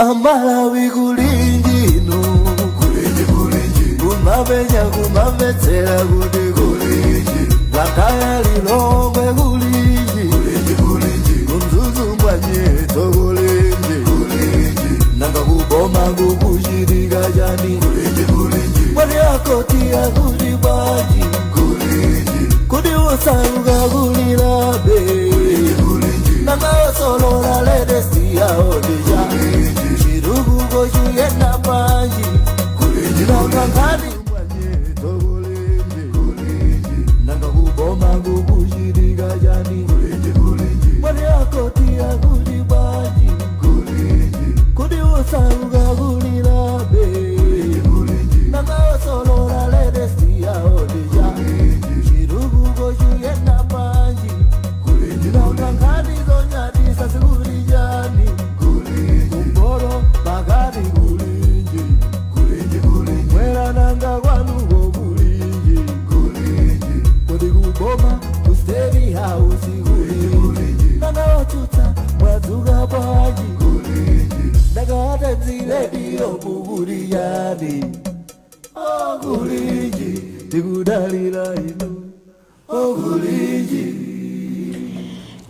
Amalawi kulinji no kulinji kumavenya kumavetsera kuti kulinji lakaya lilongwe kulinji kumzuzu mwanyeto kulinji nanga kuboma kukushirika jani mwani akotia kulibaji kudi usaruga kulilabe nanga osolora ledesi ya odija shirugu goju yena maji nanga ngani mwanyeto kulinji nanga kuboma kukushirika jani mwani akotia kulibaji kudi usaruga kulilabe nanga osolora ledesi ya odija shirugu goju yena maji nanga ngani zonyadi sasikulijani kumboro magari kulinji mwera nanga kwanugo kulinji kodi kuboma kusteri hausi kulinji nanga otuta mwazuga baji nanga watenzile dio kukulijani kulinji tikudalila inu kulinji.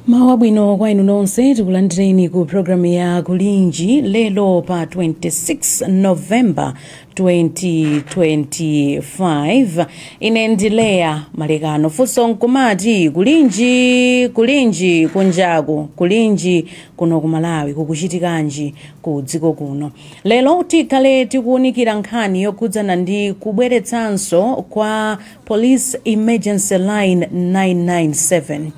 Mawa bwino kwa inu nonse tikulandireni ku programu ya Kulinji lelo pa 26 November 2025 inaendelea malekano fuso nkumati kulinji kunjaku kulinji kuno kumalawi kukuchitikanji ku dziko kuno. Lelo tikale tikuunikira nkhani yokudzana ndi kubweretsanso kwa Police Emergency Line 997.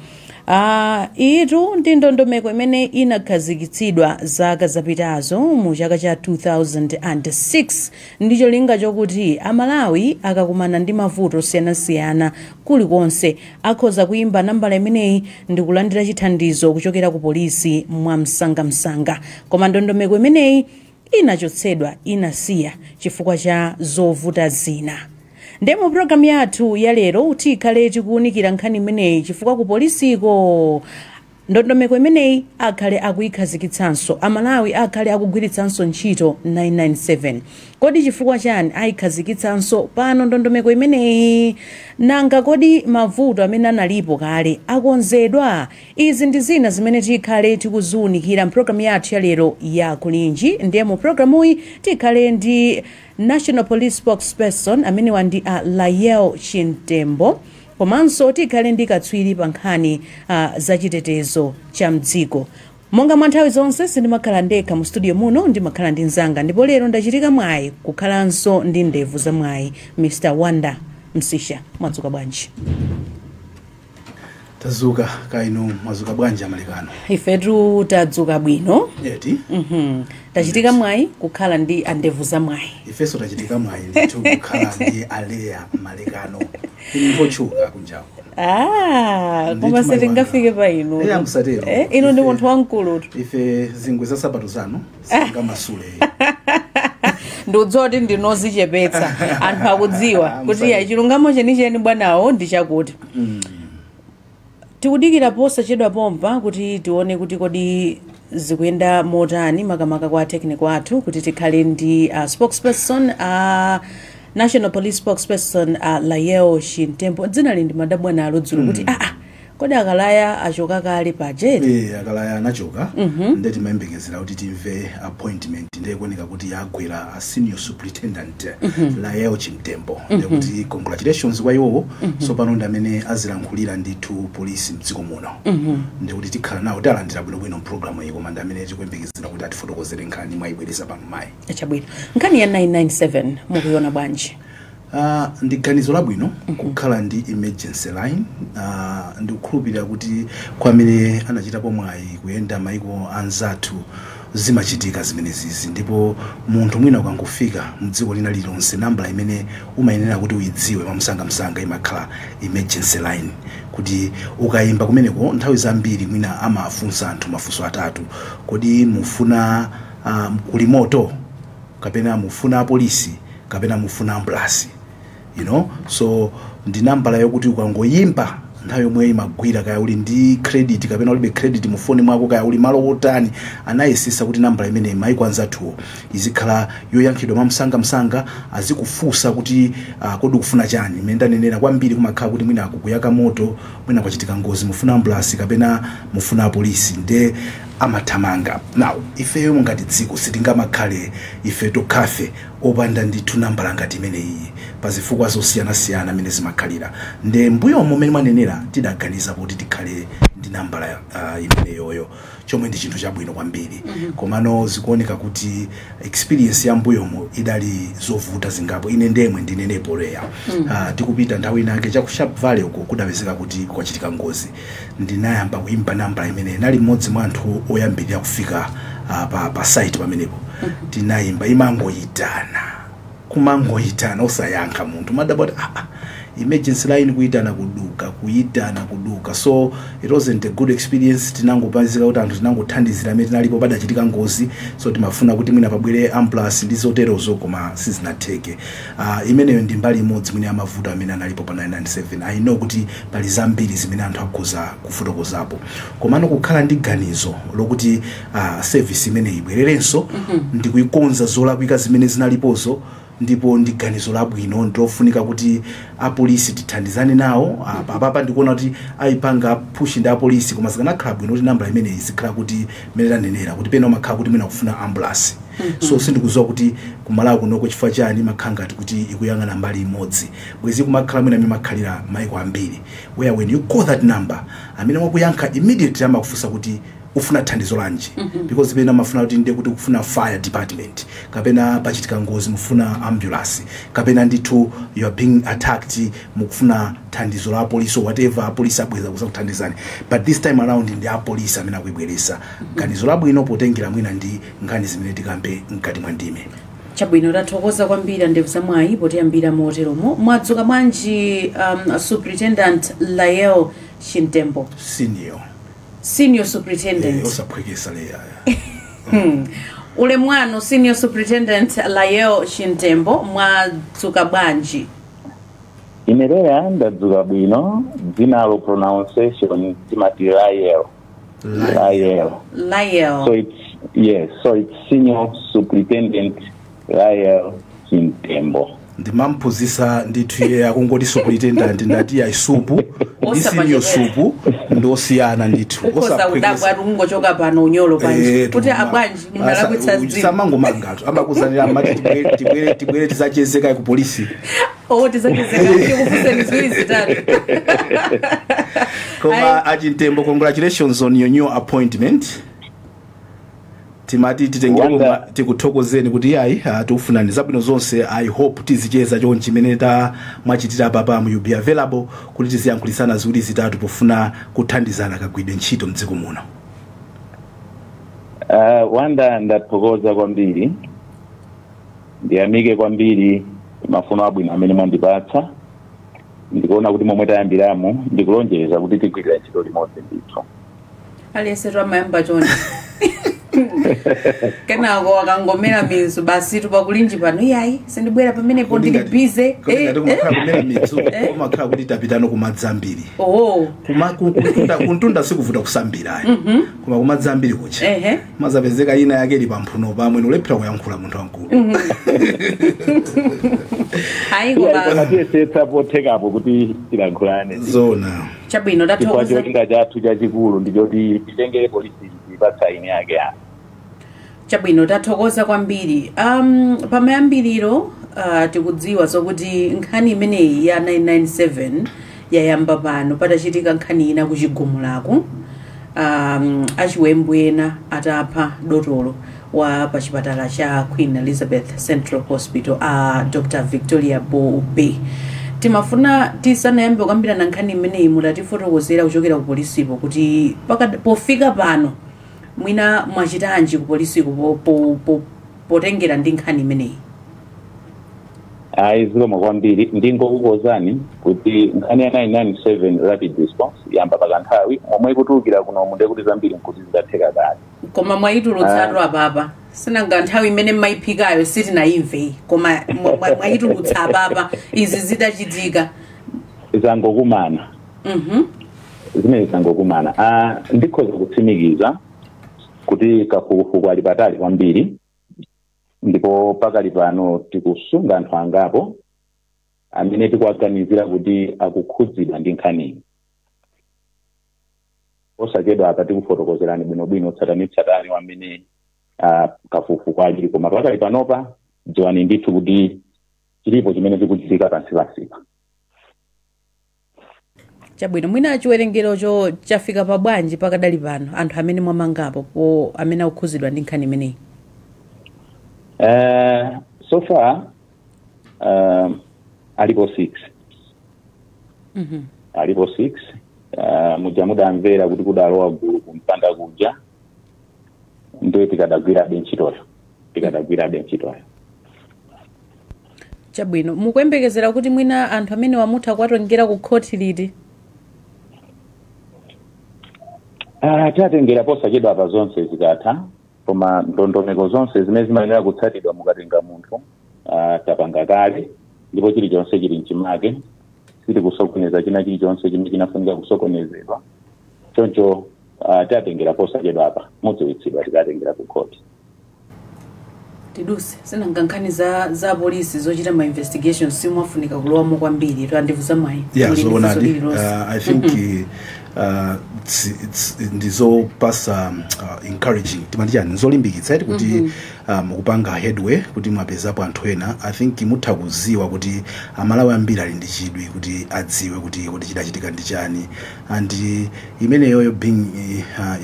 Itu ndi ndondomeko imene inakhazikitsidwa zaka zapitazo mu chaka cha 2006 ndicho linga chokuti amalawi akakumana ndi mavuto osiyanasiyana kulikonse akhoza kuimba nambala imeneyi ndi kulandira chithandizo kuchokera ku polisi mwa msanga. Koma ndondomeko imeneyi inachotsedwa inasiya chifukwa cha zovuta zina. Ndemo programu yathu ya lero tikale tikuunikira nkhani imeneyi chifukwa ku polisiko ndondomeko imeneyi akhale akuikhazikitsanso amalawi akhale akugwiritsanso ntchito 997. Kodi chifukwa chani aikhazikitsanso pano ndondomeko imeneyi? Nanga kodi mavuto amene analipo kale akonzedwa? Izi ndi zina zimene tikhale tikuziunikira mprogramu yathu ya lero ya Kulinji. Ndemo programuyi tikhale ndi National Police Spokesperson amene wandi Layel Chintembo. Komanso tikhale ndi katswiri pa nkhani za chitetezo cha mdziko. Monga mwa nthawi zonse sindimakhala ndekha mu studio muno, ndimakhala ndi mzanga, ndipo lero ndachitika mwayi kukhalanso ndi ndevu za mwayi Mr. Wanda Msisha. Mwadzuka bwanji? Tazuka kaino mwazuka bwanji amalekano? Ifetu tadzuka bwino. Yeti? Tachitika mwayi kukhala ndi ndevu za mwayi. Ifeso tachitika mwayi ndicho kukhala ndi alea malekano. Ndipochuka kunjawo. Koma sitingafike pa inu. Musatero. Ino ndi munthu wankulu. Ife zingwe za sabato zanu singamasule. Ndudzoti ndinozichepetsa anthu akudziwa kuti ya chilungamo chenicheni bwanawo ndi chakuti. Tikudikira posa chedwa pompa kuti tione kuti kodi zikuyenda motani makamaka kwa technical athu kuti tikhale ndi spokesperson National Police Spokesperson Layel Chintembo. Dzina lindi madabwana alodzulu kuti kodi akalaya achoka kale pa jeti? Akalaya anachoka. Ndeti mayembekezera kuti timve appointment ndekuoneka kuti yagwera senior superintendent Layel Chintembo. Ndekuti congratulations kwa iwo. So pano ndamene azilankhulira ndithu police mdziko muno. Ndekuti tikhala nawo talandira bwino program iyi koma ndamene tikuyembekezera kuti atifotokozere nkhani mwayibwereza pano mayi. Achabwino. Nkhani ya 997 mukuiona bwanji? Ndiganizo labwino kukhala ndi emergency line. Ndikukhulupirira kuti kwamene anachitapo mwayi kuyenda maiko anzathu zimachitika zimenezi, ndipo munthu mwina ukangofika mdziko lina lilonse nambala imene umayenera kuti uyidziwe mamsanga imakhala emergency line, kuti ukayimba kumeneko nthawi zambiri mwina amafunsa anthu mafunso atatu: kodi mufuna kulimoto, kapena mufuna polisi, kapena mufuna ambulance, so ndi nambala yokuti ukangoyimba nthawi yomwe imagwira kaya uli ndi credit kapena ulibe credit mu phone mwako kaya uli malo otani anayesesa kuti nambala imene maiko anzathu izikhala yoyankhidwa mamsanga azikufunsa kuti kodi ukufuna chani menda nenera kwambiri kumakhala kuti mwina akukuyaka moto mwina kwachitika ngozi mufuna ambulance kapena mufuna polisi nde amathamanga. Now ifeyo ngati dziko sitingamakhale ife tokhafe opanda ndithu nambala ngati imeneyi pa zifukwa zosiyana-siyana amene zimakhalira nde mbuyo momwe mwanenera tidaganiza kuti tikhale ndi nambala imeneyoyo chomwe ndi chinthu chabwino kwambiri. Komano zikuoneka kuti experience ya mbuyomo idali zovuta zingapo ine ndemwe ndinenepo leya tikupita nthawi inake cha ku Sharp Valley uko kudapezeka kuti kwachitika ngozi ndinayamba kuimba nambala imene nali mmodzi mwa anthu oyambirira kufika pa site pamenepo tinayimba imangoyitana kumangoyitana osayankha munthu madaboti emergency line kuyitana kuduka so it wasn't a good experience. Tinangopazika kuti anthu tinangothandizira amene tinalipo padachitika ngozi so timafuna kuti mwina pabwere ambulance ndi zoterozo koma sizinatheke. Imeneyo ndi mbali imodzi mwina amavuto amene analipo pa 997. I know kuti pali zambiri zimene anthu akhoza kufotokozapo komano kukhala ndi ganizo lokuti service imene ibwererenso ndi kuikonza zolakwika zimene zinalipozo ndipo ndi ganizo labwino ndofunika kuti apolisi tithandizane nawo papa ndikuona kuti aipanga push ndi apolisi koma zikanakhala bwino kuti nambala imene izikhala kuti mene tanenera kuti pena umakhala kuti mwina kufuna ambulance so sindikuziwa kuti kumalawi kunoko chifukwa chani makhanga kuti ikuyang'ana mbali imodzi bwezi kumakhala mwina mimakhalira maiko ambiri where when you call that number amene wakuyankha immediately amakufunsa kuti ufuna thandizo lanji because pena mafuna kuti ndi kuti kufuna fire department kapena pachitika ngozi mufuna ambulance kapena ndithu you are being attacked mukufuna thandizo la police or whatever police abweza kusakuthandizani but this time around ndi a police amene akubweresa ganizo labwino potengera mwina ndi nkhani zimene tikambe mkati mwa ndime. Chabwino tathokoza kwambiri ndevu zamwayi potiyambira moteromo mwadzuka bwanji Superintendent Lael Shintembo Senior Superintendent osaphwekesa leya ule mwano Senior Superintendent Lael Shintembo mwadzuka bwanji? Imerea ndadzuka bwino dzina lo pronunciation timati Lael. So it's Senior Superintendent Lael Shintembo. Ndimampuzisa ndithu iye akungoti superintendent ndati ya isupu ndi senior supu ndosiyana ndithu osaphwekesa kungochoka pano unyolo panje kuti abwanji munalakwitsa dzina samango mangatu abakuzanira amati tibwere tizachezeka ku polisi tizachezeka kuti kufuseni ziwiri zitatu koma Achintembo congratulations on your new appointment. Timati titengera tikuthokozeni kuti yayi tufunani zabwino zonse. I hope tizicheza chonchi meneta mwachitira papa mu be available kuti tiziyankhulisana ziwiri zitatu pofuna kuthandizana kagwidwe ntchito mdziko muno. Wanda ndathokoza kwambiri ndiyamike kwambiri mafuno abwino amene mwandipatsa ndikuona kuti momwe tayambiramo ndikulonjeza kuti tigwirira ntchito limodzi ndithu aliyesetu amayamba chonchi kenako wakangomera mizu basi tupakulinji pano yayi sindibwera pamenepo ndili busy kumera mizu omakhala kuti tapitano kumadzambiri kuntunda sikuvuta kusambira koma kumadzambiri kucha mazapezeka ina yake ili pamphuno pamwe ulephera kuyankhula munthu wankulu tiyesetsa pothekapo kuti tilankhulane zona. Chabwino tathokoza cholinga chathu chachikulu ndichoti titengere polisi ipatsa ine yake Chabwino tathokoza kwambiri. Pamayambiriro tikudziwa zokuti nkhani imeneyi ya 997 yayamba pano patachitika nkhani ina kuchigumulako achiwembu ena atapha dotolo wa pachipatala cha Queen Elizabeth Central Hospital Dr. Victoria Bobe. Timafuna tisanayambe kukambirana nkhani imeneyi mutatifotokozera kuchokera ku polisipo kuti pofika pano mwina mwachitanji ku polisipo potengera ndi nkhani imeneyi. Zikomo kwambiri ndingokukozani kuti nkhani ya 997 rapid response yamba pakanthawi momwe kutulukira kuno munde kuti zambiri nkuti zidatheka kale koma mwayitulutsatu apapa sinanga nthawi imene mmayiphikayo sitinayimve koma mwayitulutsa apapa izi zidachitika zangokumana zimene zangokumana ndikhoza kutsimikiza kuti kafukufuku ali patali kwambiri ndipo pakali pano tikusunga anthu angapo amene tikuwaganizira kuti akukhudzidwa ndi nkhaniyi. Osachedwa apa tikufotokozerani bwinobwino tsatanetsatane wamene kafukufuku ali, koma pakali panopa dziwani ndithu kuti chilipo chimene tikuchitika pansi pasipa. Chabwino, mwina chiwerengerocho chafika pa bwanji pakadali pano anthu amene mwamangapo po amene akukhudzidwa ndi nkhani imeneyi? So far alipo 6. Alipo 6. Muja mudamvera kuti kudalowa gulu kumpanda kuja ndiye tikadagwira ntchitoyo. Chabwino, mukuyembekezera kuti mwina anthu amene wamutha kuwatengera ku khoti liti? Tatengera posachedwa apa zonse zikatha, koma ndondomeko zonse zimene zimayenera kutsatidwa mukatenga munthu tapanga kale, ndipo chilichonse chili mchimake, siti kusokoneza china chilichonse chimene chinafunika kusokonezedwa. Choncho tatengera posachedwa apa mudziwitsidwa tikatengera ku khoti. Tiduse sinanga nkhani za polisi zochita ma investigations simwafunika kulowamo kwambiri to andivuza mwayi. Yeah, so I think ndizopasa encouraging timandijani nzolimbikitsa kuti mukupanga headway kuti mwapezapo anthu ena. I think mutha kuziwa kuti amalawi ambiri ali ndi chidwi kuti adziwe kuti chidachitika ndi chani, and imeneyoyo being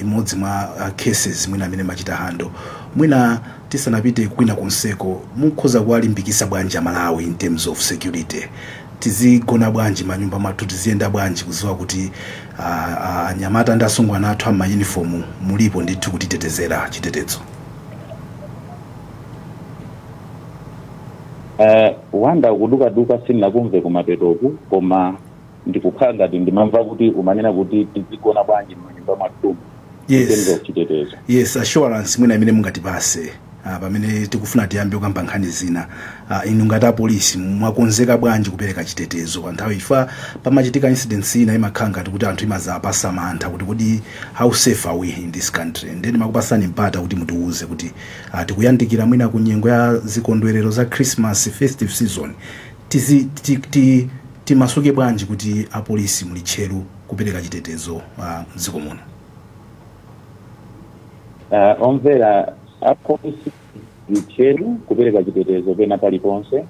imodzi mwa cases mwina amene machita hando. Mwina tisanapite kwina kunseko mukhoza kuwalimbikitsa bwanji amalawi in terms of security, tizigona bwanji manyumba mathu, tiziyenda bwanji kuziwa kuti anyamata ndi asungwana athu ama uniform mulipo ndithu kutitetezera chitetezo. Wanda kuduka sinakumve kumapetoku, koma ndikukhala ngati ndimamva kuti umanena kuti tizigona bwanji manyumba mathu. Yes, assurance mwina imene mungatipase pamene tikufuna tiyambe kukamba nkhani zina. Inu ngati apolisi mwakonzeka bwanji kupereka chitetezo pa nthawi ifa pamachitika incidents ina imakhala ngati kuti anthu imazapasa mantha kuti how safe are we in this country, and then makupasani mpata kuti mutiuze kuti tikuyandikira mwina ku nyengo ya zikondwerero za Christmas festive season, timasuke bwanji kuti apolisi muli tcheru kupereka chitetezo mdziko muno. Omvera apolisi mcheru kupereka chitetezo pena paliponse.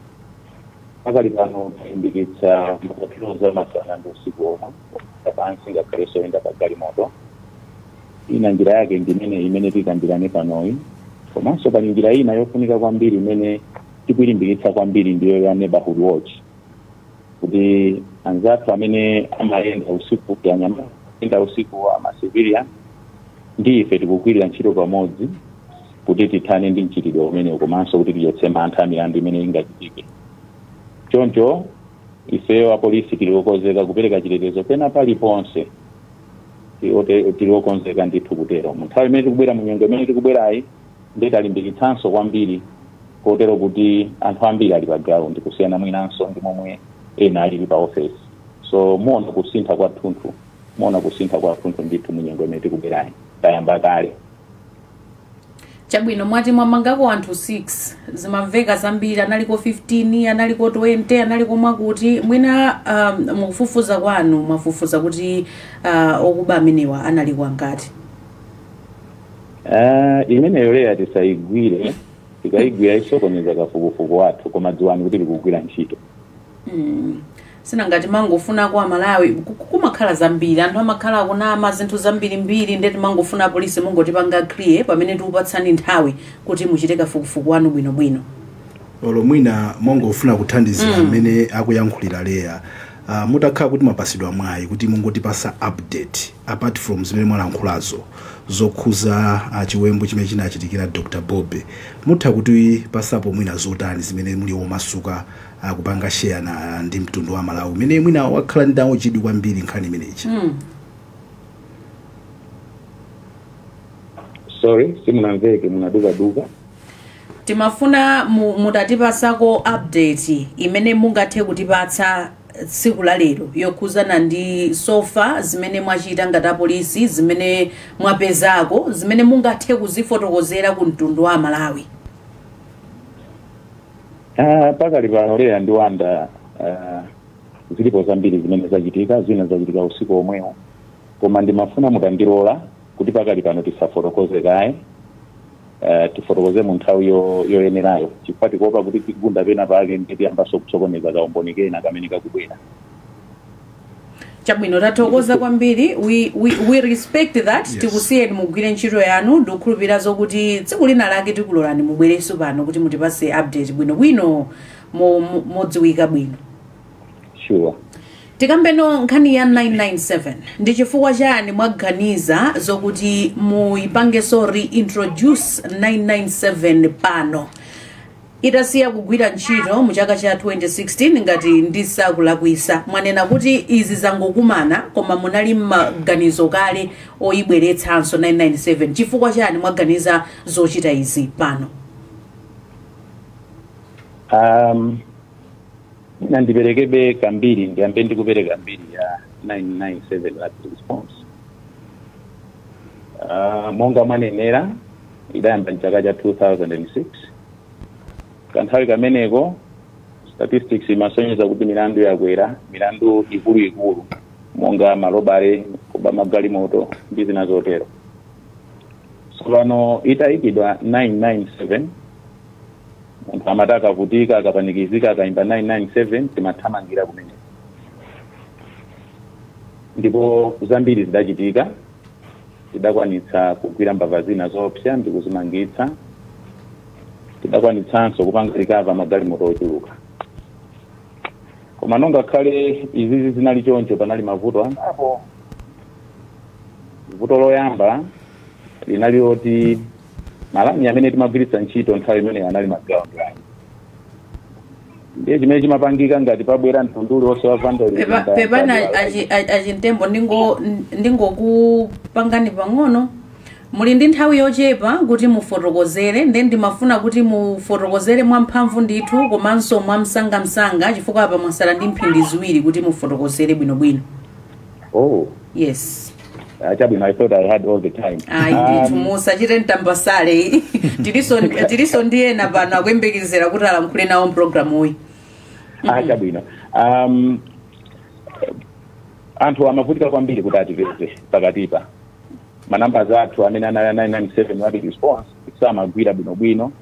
Pakali pano kulimbikitsa mapatiro za masana ndi usiku ono tapansi ngakhale soyenda pa galimoto. Ina njira yake imene tikambirane panoyi, komanso pali njira ina yofunika kwambiri imene tikulimbikitsa kwambiri ndiyo ya neighborhood watch, kuti anzathu amene amayenda usiku yanyamata usiku ama civilian ndi ife tikugwirira ntchito pamodzi kuti tithane ndi mchitidwe umene komanso kuti tichotse mantha milandu imene ingachitike. Choncho ifeyo apolisi tiliokonzeka kupereka chitetezo pena paliponse, tiliokonzeka ndithu kutero. Munthawi imene tikubwera munyengo imene tikubwerayi ndi talimbikitsanso kwambiri kotero kuti anthu ambiri ali pa ground kusiyana mwinanso ndi momwe ena ali pa office. So muona kusintha kwathunthu ndithu munyengo imene tikubwerayi tayamba kale. Chabwino, mwati mwamangako anthu 6 zimamveka zambiri, analiko 15, analiko 20, analiko mwakuti mwina mukufufuza kwanu mwafufuza kuti okuba amenewa analiko angati? Imeneyo leya tisayigwire, tikayigwira isokoneza kafukufuku wathu, koma dziwani kuti tikugwira ntchito. Sinangati mangofuna kwa Malawi kumakhala zambiri, anthu amakhala kunama zinthu zambiri ndeti mangofuna polisi mungotipanga clear pamene tikupatsani nthawi kuti muchite kafukufuku wanu bwinobwino. Olo mwina mongofuna kuthandizira amene akuyankhulira leya. Mutakhala kuti mapasidwa mwayi kuti mungotipasa update apart from zimene mwalankhulazo zokhuza chiwembu chimene chinachitikira Dr. Bobe, mutha kuti pasapo mwina zotani zimene muli omasuka kupanga share ndi mtundu wa Malawi umene mwina wakhala ndawo chidwi kwambiri nkhani imeneyi? Sorry, simunamveke, munaduka. Timafuna mutatipasako update imene mungathe kutipatsa tsiku la lero yokhuzana ndi sofa zimene mwachita ngati apolisi zimene mwapezako zimene mungathe kuzifotokozera ku mtundu wa Malawi? Pakali pano lero ndiwanda zilipo zambiri zimene zachitika, zina zachitika usiku omwewo, koma ndimafuna mutandilola kuti pakali pano tisafotokoze kaye, tifotokoze mu nthawi yoyenerayo chifukwa tikuopa kuti tigunda pena pake ndiyambaso kutsokoneza kaumboni kena kamene kakubwera. Chabwino, tathokoza kwambiri. We respect that. Yes. Tikusiyeni mugwire ntchito yanu, ndikukhulupirira zokuti tsiku lina lake tikulolani mubwerenso pano kuti mutipase update bwino modziwika bwino. Sure. Tikambeno nkhani ya 997 ndi chifukwa chani mwaganiza zokuti muipangeso reintroduce 997 pano itasiya kugwira ntchito mu chaka cha 2016 ngati ndisakulakwisa? Mwanena kuti izi zangokumana koma munali maganizo kale oyibweretsanso 997. Chifukwa chani mwaganiza zochita izi pano? Nandiperekebe kambiri, ndiyambe ndikupereka mbiri ya 997 rapid response. Monga mwanenera idayamba mchaka cha 2006. Kanthawi kameneko statistics imasonyeza kuti milandu yakwera, milandu ikulu monga malobare, kuba magalimoto ndi zina zotero. Pano itayikidwa 997, munthu amataka kuvutika akapanikizika akaimba 997 timathamangira kumene. Ndipo zambiri zidachitika, tidakwanitsa kugwira mbava zina zoopsa ndi kuzimangitsa, tidakwanitsanso kupanga likava magalimoto ochuluka. Koma nonga khale izizi zinali choncho, panali mavuto angapo. Vuto loyamba linali oti malani amene timagwiritsa ntchito nthawi imene anali magawo ndani. Ndiye chimene chimapangika ngati pabwera mtunduli wonse wa vandali. Pepana achintembo ndingokupangani pang'ono. Muli ndi nthawi yochepa kuti mufotokozere, ndi ndimafuna kuti mufotokozere mwamphamvu ndithu komanso mwamsangamsanga chifukwa apa mwasala ndi mphindi ziwiri kuti mufotokozere bwinobwino. Oh. Yes. Chabwino, I thought I had all the time. Ndithu musachite mtambasale. Tiliso ndiye na pano akuyembekezera kuti alankhule nawo program uyi. Chabwino. Anthu amavutika kwambiri kuti atipeze pakatipa. Manamba zathu amene anali 997 rapid response samagwira bwinobwino,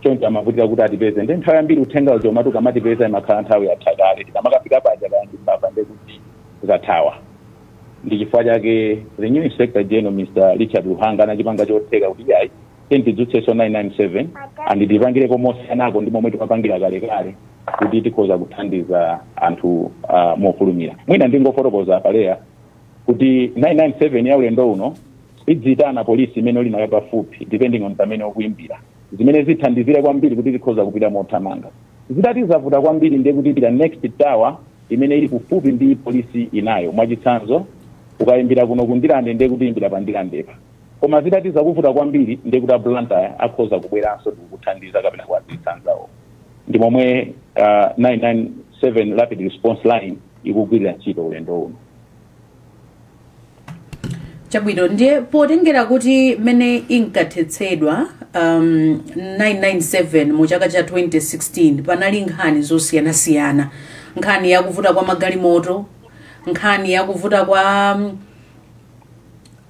choncho amavutika kuti atipeze. Ndi nthawi yambiri uthenga uja umatuka amatipeza imakhala nthawi yathakale, tikamakafika paja kandi mbava ndekuti zathawa. Ndi chifukwa chake the new inspector general Mr. Richard Luhanga anachipanga chotheka kuti yayi tidzutseso 997 anditipangire komosiyanako ndi momwe timapangira kalekale kuti tikhoza kuthandiza anthu mofulumira. Mwina ndingofotokoza paleya kuti 997 ya ulendo uno idzitana polisi imene uli nayo pafupi depending on pamene okuimbira, zimene zithandizire kwambiri kuti tikhoza kupita mothamanga. Zidati zavuta kwambiri ndiye kuti ipita next tower imene ili kufupi ndi polisi inayo. Mwachitsanzo ukaimbira kuno kundilande ndiye kuti imbira pandilandepa. Koma zidati zakuvuta kwambiri ndiye kuti Blantyre akhoza kubweranso kukuthandiza kapena kuwadzitsanzawo. Ndi momwe 997 rapid response line ikugwirira ntchito ulendo uno. Chabwino, ndiye potengera kuti mene inkathetsedwa 997 mu chaka cha 2016 panali nkhani zosiyanasiyana. Nkhani yakuvuta kwa magalimoto, nkhani yakuvuta kwa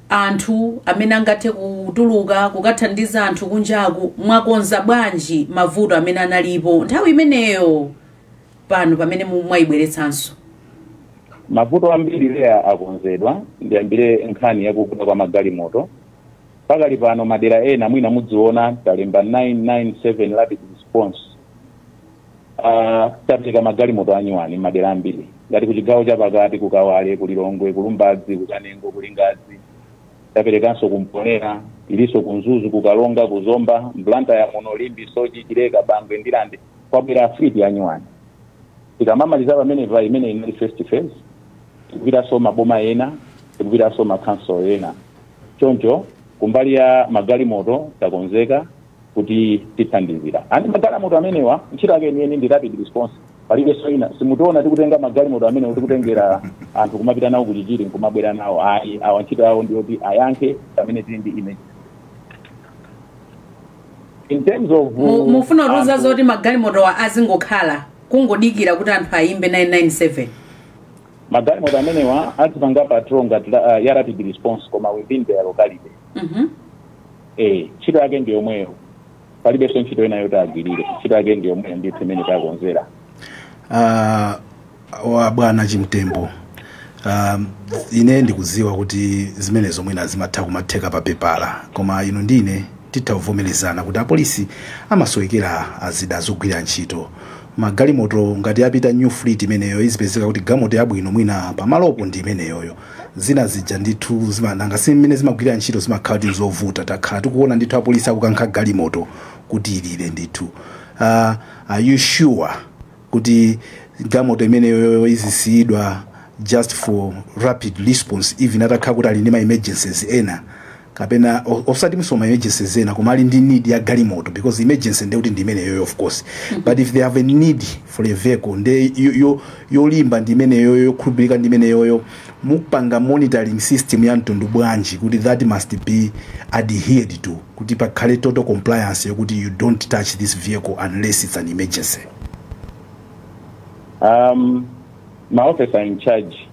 anthu amene angathe kutuluka kukathandiza anthu kunjaku. Mwakonza bwanji mavuto amene analipo nthawi imeneyo pano pamene mwayibweretsanso? Mavuto ambiri leya akonzedwa, ndiyambire nkhani yakuvuta kwa magalimoto. Pakali pano madera ena mwina mudziona talemba 997 rapid response. Tapeka magalimoto anyuwani madera ambiri. Ngati kuchigawo chapakati, kukawale, kulilongwe, kulumbadzi, kukanengo, kulingazi. Taperekanso kumponera, iliso kunzuzu, kukalonga, kuzomba, Blantyre muno, Limbi, Sochi, Chileka, Bangwe, Ndilande, kwabwera afiti anyuwani. Tikamamaliza pamene va imene inali first phase, tikupitaso maboma ena, tikupitaso makanso ena. Choncho kumbali ya magalimoto takonzeka kuti tithandizira. Ani magalimoto amenewa ntchito yake ndi rapid response palibe soina simutoona tikutenga magalimoto amene tikutengera anthu kumapita nawo kuchichiri nkumabwera nawo ayi awa ntchito yawo ndiyoti ayankhe pamene tili ndi image. In terms of mufuna kuuza zoti magalimoto azingokhala kungodikira kuti anthu ayimbe 997 magalimoto amenewa azipanga patrol ngati ya rapid response koma within their locality. Ntchito yake ndi yomweyo palibenso ntchito ina yoti agwirire ntchito yake ndi yomweyo ndithu imene takonzera. Wa bwana Chimtembo, ine ndikuziwa kuti zimenezo mwina zimatha kumatheka pa pepala koma ino ndine titavomerezana kuti apolisi amasowekera azida azogwira ntchito. Magalimoto ngati apita new fleet imeneyo izipezeka kuti galimoto yabwino mwina pamalopo ndi imeneyoyo zina zija ndithu zimananga simene zimagwira ntchito zimakhala kuti zovuta takhala tikuona ndithu apolisi akukankha galimoto kuti ilire ndithu. Are you sure kuti galimoto imeneyo izisiyidwa just for rapid response even atakhala kuti ali ndi ma emergencies ena kapena osati misoma emergencies ena koma ali ndi need ya galimoto because emergency ndekuti ndi imeneyo of course but if they have a need for a vehicle nde yolimba ndi imeneyo yokhulupirika ndi imeneyo mupanga monitoring system ya mtundu bwanji kuti that must be adhered to kuti pakhale total compliance yokuti you don't touch this vehicle unless it's an emergency. My officer in charge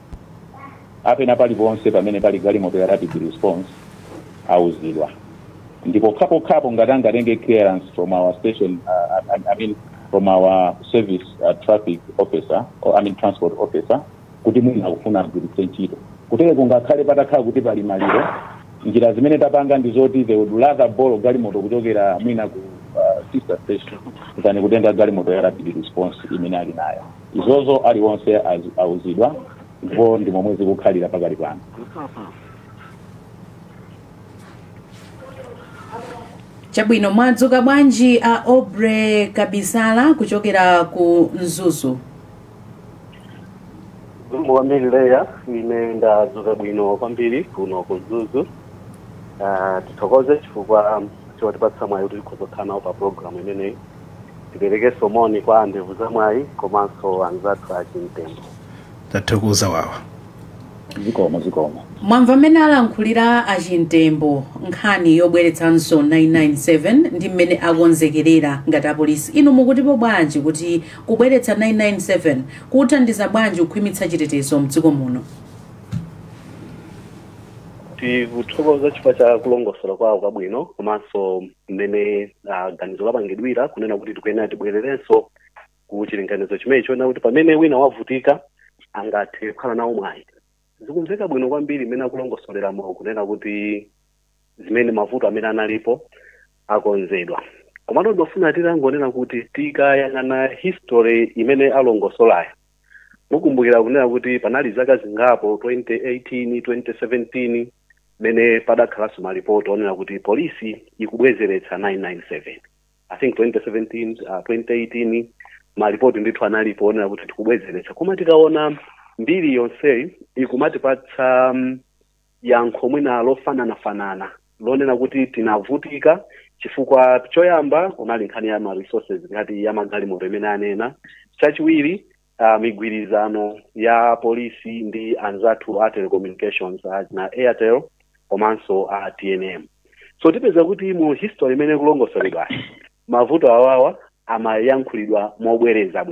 apena paliponse pamene pali galimoto ya rapid response auzidwa ndipo kapo ngatenge clearance from our station from our service traffic officer or transport officer kuti mwina akufuna agwiritse ntchito kutero kungakhale patakhala kuti pali maliro njira zimene tapanga ndizoti they would rather borrow galimoto kuchokera mwina ku sister station kutani kutenga galimoto ya rapid response imene ali nayo. Izozo aliwonse auzidwa ndipo ndi momwe zikukhalira pakali pano. Chabwino mwadzuka bwanji a Obre Kabisala kuchokera ku Nzuzu. Mwambili leya ine ndadzuka bwino kwambiri kuno ku Nzuzu. Tithokoze chifukwa chotipatsa mwayi kuti tikhozokhana pa program imeneyi tipereke somoni kwa ndevu za mwayi komanso anzathu a Chimtembo. Tathokoza wawa. Zikomo. Mwamva mmene alankhulira a Chimtembo nkhani yobweretsanso 997 ndi mmene akonzekerera ngati apolisi. Inu mukutipo bwanji kuti kubweretsa 997 kuthandiza bwanji kukhwimitsa chitetezo mdziko muno? Tikuthokoza chifukwa cha kulongosola kwawo kwabwino komanso mmene ganizo lapangidwira kunena kuti tikuyenera tibwererenso ku chilinganizo chimenechi chona kuti pamene wina wavutika angathe kukhala nawo mwayi. Zikumveka bwino kwambiri mmene akulongosoleramo kunena kuti zimene mavuto amene analipo akonzedwa. Komano ndofuna titangonena kuti tikayang'ana history imene alongosolayo mukumbukira kunena kuti panali zaka zingapo 2018 2017 mene padakhalanso malipoti onena kuti polisi ikubwezeretsa 997. I think 2017 2018 malipoti ndithu analipo onena kuti tikubwezeretsa koma tikaona mbiri yonseyi ikumatipatsa yankho mwina lofanana lonena kuti tinavutika chifukwa choyamba kunali nkhani ya ma resources ngati ya magalimoto imene anena. Chachiwiri migwirizano ya polisi ndi anzathu a telecommunications na Airtel komanso a TNM. So tipeza kuti mu history imene kulongosoledwa mavuto awawa amayankhulidwa mobwereza.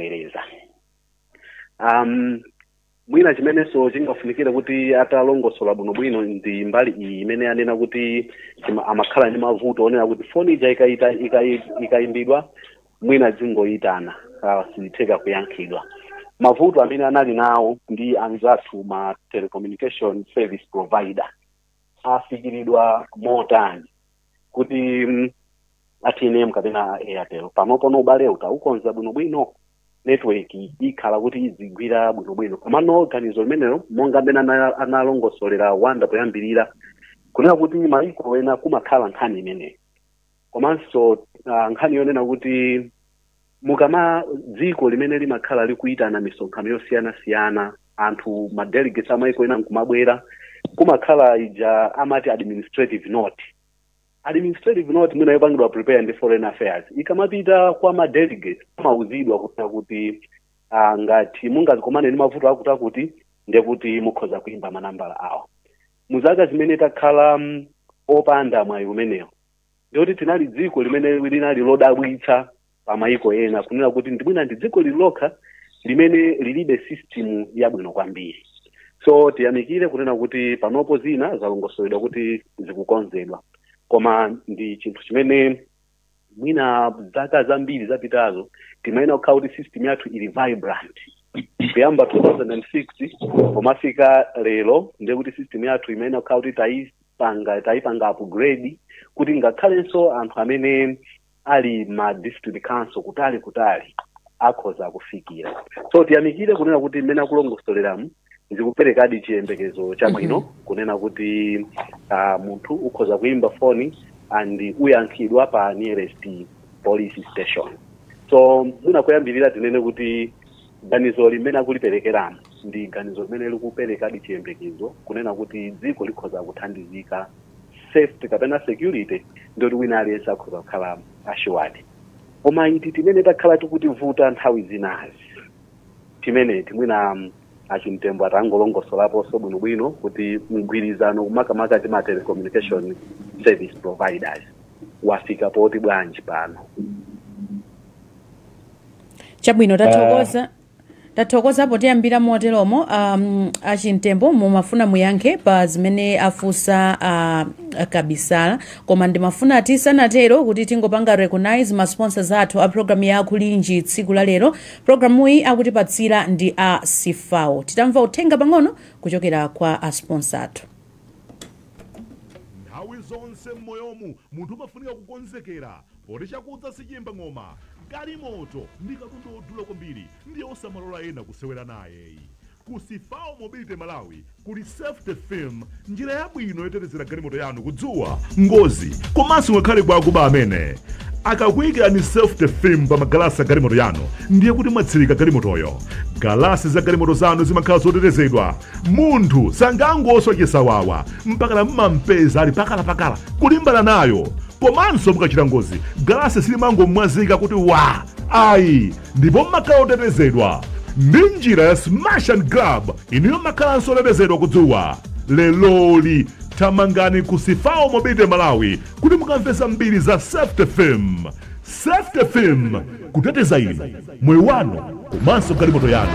Mwina chimeneso chingafunikira kuti atalongosola bwinobwino ndi mbali iyi imene anena kuti amakhala ndi mavuto onena kuti foni ija ikayimbidwa mwina zingoyitana sitheka kuyankhidwa. Mavuto amene anali nawo ndi anzathu ma telecommunication service provider afikiridwa motani kuti TNM kapena Airtel panopo ubale utaukonza bwinobwino network ikhala kuti izigwira bwinobwino. Komano ganizo limenelo monga mmene analongosolera wanda poyambirira kunena kuti maiko ena kumakhala nkhani imeneyi. Komanso nkhani yonena kuti mukama dziko limene limakhala likuitana misonkhano yosiyana anthu ma delegates amaiko ena nkumabwera kumakhala ija amati administrative note. Administrative note mwina yopangidwa prepare ndi foreign affairs ikamapita kwa ma delegates amauzidwa kuti ngati mungazikomane ndi mavuto akuti ndekuti mukhoza kuimba manambala awo. Muzaka zimene takhala opanda mwayi umenewo ndikuti tinali dziko limene linali lodabwitsa pa mayiko ena kunena kuti ndimwina ndi dziko lilokha limene lilibe system yabwino kwambiri. So tiyamikire kunena kuti panopo zina zalongosoledwa kuti zikukonzedwa, koma ndi chinthu chimene mwina zaka zambiri zapitazo timayenera kukhala kuti system yathu ili vibrant. Kuyamba 2006 pomafika lero ndekuti system yathu imayenera kukhala kuti tayipanga upgrade kuti ngakhalenso anthu amene ali ma district council kutali akhoza kufikira. So tiyamikire kunena kuti mmene akulongosoleramu zikuperekadi chiyembekezo chabwino kunena kuti munthu ukhoza kuimba phone and uyankhidwa pa nearest police station. So muna kuyambirira tinene kuti ganizo limene akuliperekeramo ndi ganizo limene likuperekadi chiyembekezo kunena kuti dziko likhoza kuthandizika, safety kapena security ndoti wina aliyense akhoza kukhala assured. Koma iti timene takhala tikuti vuta nthawi zinazi timene timwina achimtembo atangolongosolapo bwinobwino kuti mgwirizano kumakamaka ma telecommunication service providers wafika poti bwanji pano. Chabwino tathokoza potiyambira moteromo achimtembo mumafuna muyankhe pa zimene afusa Kabisala, koma ndimafuna tisanatero kuti tingopanga recognize ma sponsors athu a program ya Kulinji tsiku la lero. Programu iyi akutipatsira ndi a Sifao. Titamva uthenga pang'ono kuchokera kwa a sponsor athu. Nthawi zonse mmoyomu munthu umafunika kukonzekera poti chakudza sichiyimba ng'oma. Galimoto ndi katundu odula kwambiri ndiye osamalola ena kusewera naye. Ku Sifao Mobility Malawi kuli safety film, njira yabwino yotetezera galimoto yanu kudzuwa, ngozi komanso ngakhale kwakuba amene akakuyikira ni safety film pa magalasi a galimoto yanu ndiye kuti mwatsirika galimotoyo. Galasi za galimoto zanu zimakhala zotetezedwa, munthu sangangoswa chisawawa mpaka mmampeza ali pakala kulimbana nayo. Komanso mukachita ngozi galasi silimangomwazika kuti wa ayi, ndipo mmakhala otetezedwa ndi njira ya smash and grab iniyo makhalanso otetezedwa kudzuwa. Leloli tamangani ku Sifao Mobility Malawi kuti mukamvesa mbiri za safety film. Safety film, kuteteza inu, moyo wanu komanso galimoto yanu.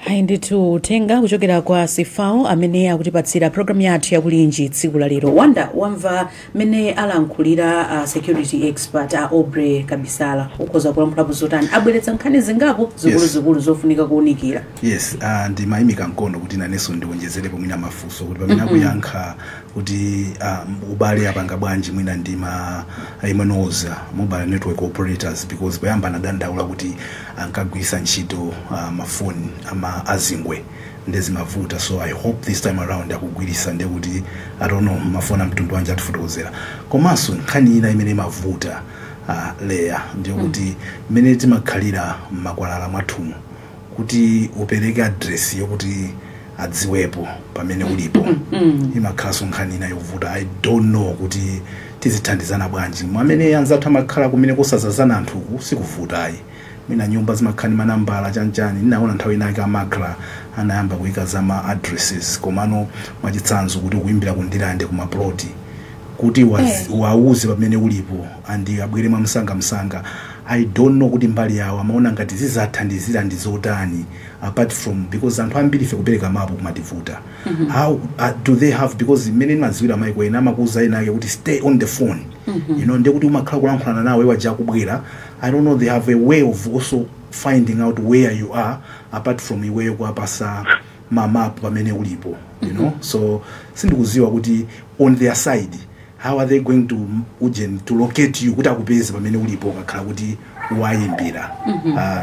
Hayi ndithu uthenga kuchokera kwa Sifao amene akutipatsira program yathu ya Kulinji tsiku la lero. Wanda wamva mene alankhulira security expert Aubrey Kabisala ukhoza kulankhulapo zotani abweretsa nkhani zingapo zikulu zofunika kuunikira. Yes, ndi mayimika nkono kuti nanenso ndiwonjezerepo mwina mafunso kuti pamene akuyankha kuti ubale apanga bwanji mwina ndi MNOs, mobile network operators, because bayamba nadandaula kuti ankagwisa ntchito mafoni azingwe ndezimavuta. So I hope this time around akugwirisa ndekuti I don't know mafona mtundu wanje atifotokozera. Komanso nkhani ina imene mavuta leya ndiyo kuti imene timakhalira makwalala mwathumu kuti upereke address yokuti adziwepo pamene ulipo. Imakhalanso nkhani ina yovuta. I don't know kuti tizithandizana bwanji mwamene anzathu amakhala kumene kusazazana anthu sikuvutayi. Mina nyumba zimakhani manambala chanchani ninaona nthawi inake amakhala anayamba kuyika za ma addresses komano mwachitsanzo kuti kuimbira kundilande kuma ploti kuti wauze pamene ulipo andi abwere msanga. I don't know kuti mbali yawo amaona ngati zizathandizira ndi zotani apart from because anthu ambiri fe kupereka mapu kumativuta. How do they have, because many maziwira maiko ena amakuza ena kuti stay on the phone. You know ndekuti umakhala kulankhulana nawe waja kubwera. I don't know, they have a way of also finding out where you are apart from iwe kwapasa map pamene ulipo, you know. So sindikuziwa kuti on their side how are they going to locate you kuti akupeze pamene ulipo kakhala kuti wayimbira.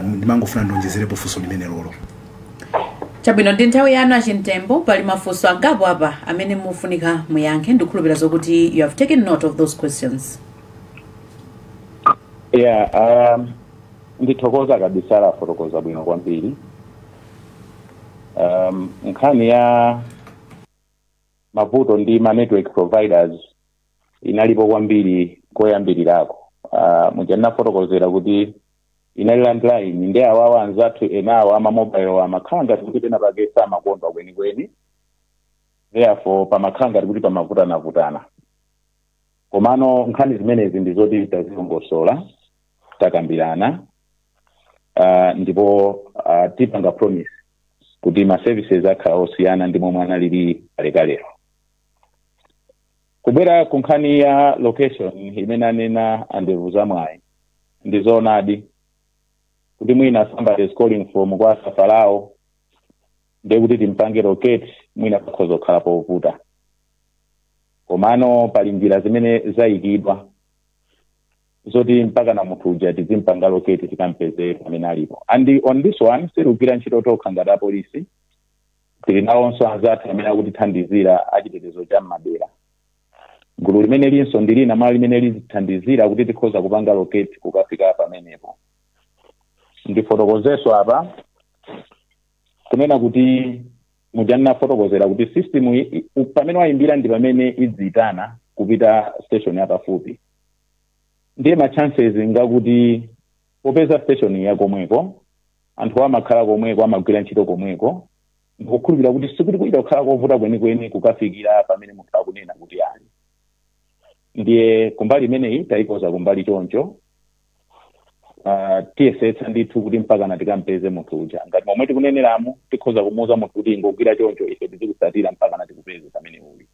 Ndimangofuna ndonjezerepo funso limene lolo. Chabwino ndi nthawi yanu achimtembo pali mafunso angapo apa amene mufunika muyankhe. Ndikhulupirira zokuti you have taken note of those questions. Yeah, ndithokoza Kabisala fotokoza bwino kwambiri. Nkhani ya mavuto ndi ma network providers inalipo kwambiri koyambirirako. Mujanna fotokozera kuti inali landline ndi awawa anzathu enawo amamobile amakhanga kuti pena pakesa amakondwa kwenikweni, therefore pamakhanga kuti pamakutana komano nkhani zimenezi ndi zoti tazilongosola takambirana ndipo tipanga promise kuti ma services akhala osiyana ndi momwe analili alekalero. Kubwera ku nkhani ya location imene anena andevu zamwayi ndi zoonadi kuti mwina somebody is calling from kwa Safalao ndiye kuti timpange locate mwina pakhoza kukhala povuta komano pali njira zimene zayikidwa zoti mpaka na munthu uja tizimpanga locate tikampeze pamene alipo. And on this one sirugwira ntchito tokha ngati apolisi, tili nawonso anzathu amene akutithandizira achitetezo cha m'madera. Gulu limene linso ndilina mali limene litithandizira kuti tikhoza kupanga locate kukafika pamenepo. Ndifotokozeso apa kunena kuti mujanna fotokozera kuti system pamene wayimbira ndi pamene idzitana kupita station yapafupi. Ndiye ma chances ngakuti popeza station yakomweko anthu amakhala komweko amagwira ntchito komweko, ndikukhulupirira kuti sikuti kuita kukhala kovuta kwenikweni kukafikira pamene munthu akunena kuti ali. Ndiye kumbali imeneyi tayikoza kumbali choncho tiyesetsa ndithu kuti mpaka na tikampeze munthu uja. Ngati momwe tikuneneramu tikhoza kumuuza munthu kuti ngogwira choncho ife tizikusatira mpaka na tikupeze pamene uli.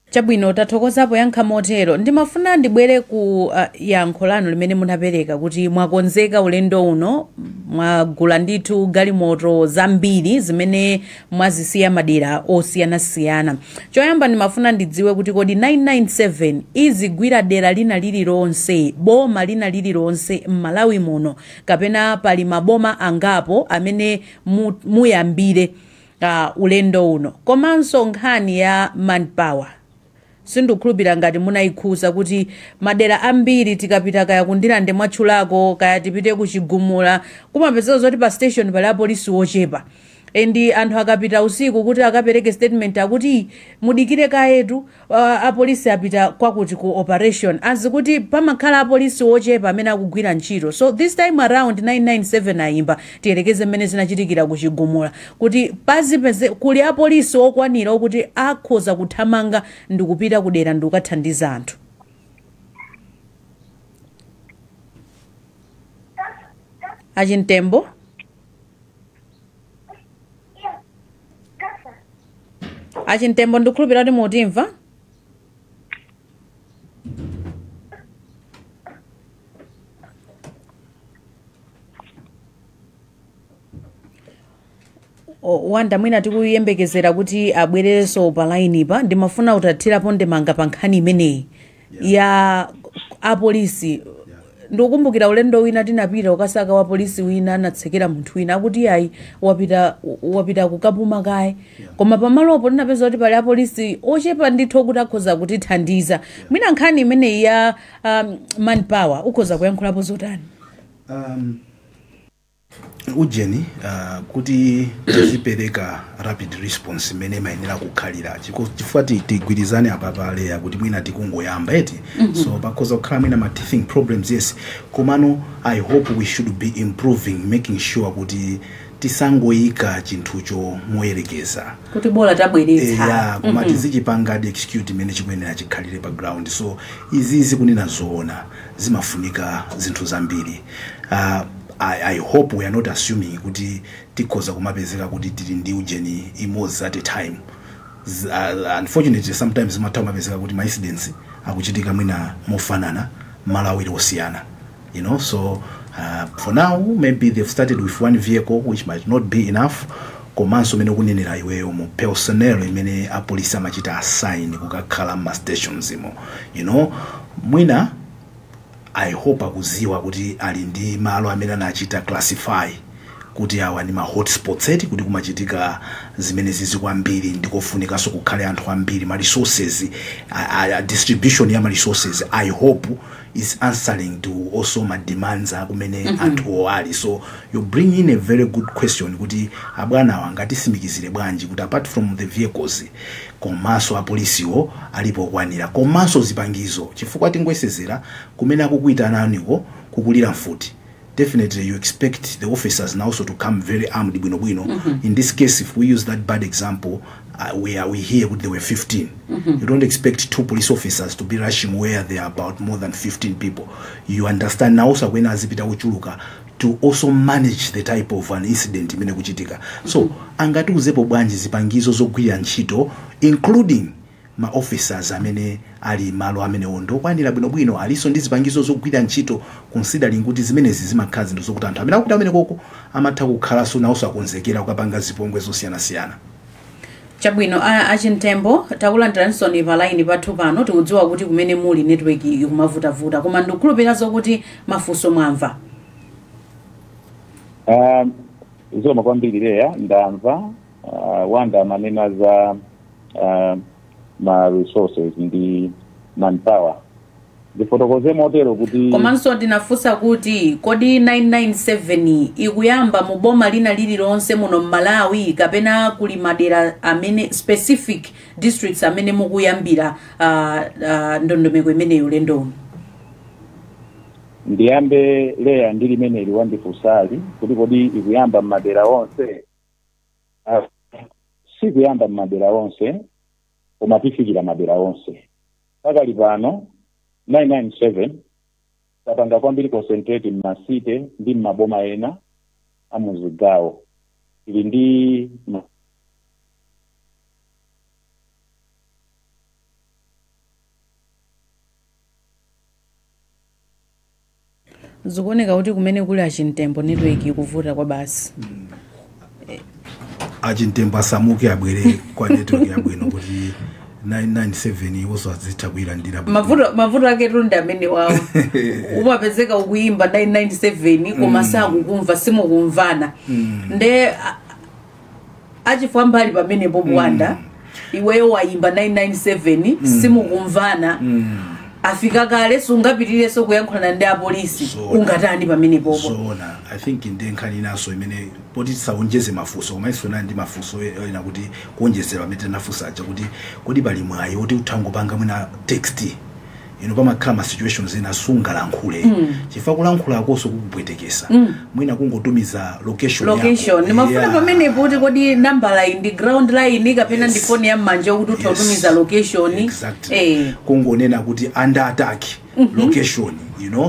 Chabwino tathokozapo yankha motero. Ndimafuna ndibwere ku yankho lanu limene munapereka kuti mwakonzeka ulendo uno, mwagula ndithu galimoto zambiri zimene mwazisiya madera osiyanasiyana. Choyamba ndimafuna ndidziwe kuti kodi 997 izigwira dera lina lililonse, boma lina lililonse m'Malawi muno, kapena pali maboma angapo amene muyambire ulendo uno. Komanso nkhani ya manpower sindukhulupirira ngati munayikhuza kuti madera ambiri tikapita kaya kundilande mwatchulako kaya tipite kuchigumula kumapezeka zoti pa station pali apolisi wochepa, endi anthu akapita usiku kuti akapereke statement akuti mudikire kayetu apolisi apita kwakuti ku operation, azikuti pamakhala apolisi wochepa amene akugwira ntchito. So this time around 997 ayimba tiyelekeze mmene zinachitikira kuchigumula kuti pazipeze kuli apolisi okwanira okuti akhoza kuthamanga ndi kupita kudera ndi kukathandiza anthu. Achintembo Achintembo ndikukhulupirira kuti mutimva. Wanda mwina tikuyembekezera kuti abwererenso pa line pa, ndimafuna utathirapo ndemanga pa nkhani imeneyi ya apolisi. Ndikukumbukira ulendo wina tinapita ukasaka wa polisi wina anatsekera munthu wina akuti ayi wapita kukapuma kaye, koma pamalopo tinapeza kuti pali apolisi ochepa ndithu kuti akhoza kutithandiza. Mwina nkhani imeneyi ya manpower ukhoza kuyankhulapo zotani? Ujeni kuti tizipereka rapid response imene mayenera kukhalira chifukwa tigwirizane apa pale kuti mwina tikungoyamba eti so pakhoza kukhala mwina ma teething problems, yes, komano I hope we should be improving, making sure kuti tisangoyika chinthucho moyerekeza kuti bola tabweretsa koma tizichipanga execute imene chikuyenera chikhalire pa ground. So izizi kunena zoona zimafunika zinthu zambiri. I hope we are not assuming kuti tikhoza kumapezeka kuti tili ndi ujeni imodzi at a time. Unfortunately sometimes mapezeka kuti ma incidents akuchitika mwina mofanana Malawi osiyana, you know. So for now maybe they've started with one vehicle which might not be enough. Komanso mene kunenera iweyo mu personnel imene apolisi amachita assign kukakhala ma stations imo, you know. Mwina I hope akuziwa kuti ali ndi malo amene anachita classify kuti awa ni ma hotspots eti kuti kumachitika zimene zizi kwambiri ndikofunikanso kukhale anthu ambiri ma resources distribution ya ma resources I hope is answering to also my demands akumene anthu ali. So you bring in a very good question kuti abwana wangati simikizire bwanji kuti apart from the vehicles komanso apolisiwo alipo kwanira komanso zipangizo chifukwa tingwesezera kumene akukuita ananiko kukulira mfuti. Definitely you expect the officers now also to come very armed bwino. In this case, if we use that bad example, we hear there were 15. You don't expect 2 police officers to be rushing where there are about more than 15 people. You understand now also when azipita uchuluka to also manage the type of an incident imene kuchitika. So angatiuzepo bwanji zipangizo zogwira ntchito including ma officers amene ali malo amene ondo kwanira bwino aliso ndi zipangizo zogwira ntchito considering kuti zimenezi zimakhala zinthu zokuti anthu amene akuti amene koko amatha kukhala so nawso akonzekera kukapanga zipongwe zosiyana-siyana. Chabwino Achintembo takulandiranso pa line pathu pano tikudziwa kuti kumene muli network ikumavutavuta koma ndikukhulupirira kuti mafunso mwamva. Izo makwambiri leya ndamva wanda manena za ma resources ndi manpower. Ndifotokoze motero kuti komanso ndinafunsa kuti kodi 997 ikuyamba mu boma lina lililonse muno Malawi kapena kuli madera amene specific districts amene mukuyambira ndondomeko imeneyo lendo. Ndiyambe leya ndili meneli wandifusali kuti kodi ikuyamba madera onse. Si kuyamba madera onse umapifikira madera onse. Pakali pano 997 tapanga kwambiri concentrate m'masite ndi m'maboma ena amuzigawo ili ndi zikuoneka kuti kumene kuli Achintembo network ikuvuta kwa basi. Achintembo asamuke abwere kwa network yabwino kuti 997 also azita kuilandira mavuto ake tunda amene wawo umapezeka ukuimba 997 koma sakukumva simukumvana nde achifwa mbali pamene Bobwanda iweyo waimba 997 simukumvana afika kale sungapitirire so kuyankhulana ndi apolisi ungatani pamene popo. So I think ndenkani naso imene poti saonjeze mafuso koma isona ndi mafuso ena kuti kuonjezera amene nafusa acha kuti kodi bali mwayi oti uthangopanga mwina text pamakhala ma situations ena sungalankhule chifukwa kulankhula akoso kukupwetekesa mwina kungotumiza location nimafuna pamene kuti kodi number line ndi ground line kapena ndi phone ya mmanja kuti utumiza location. Exactly. Kungonena kuti under attack location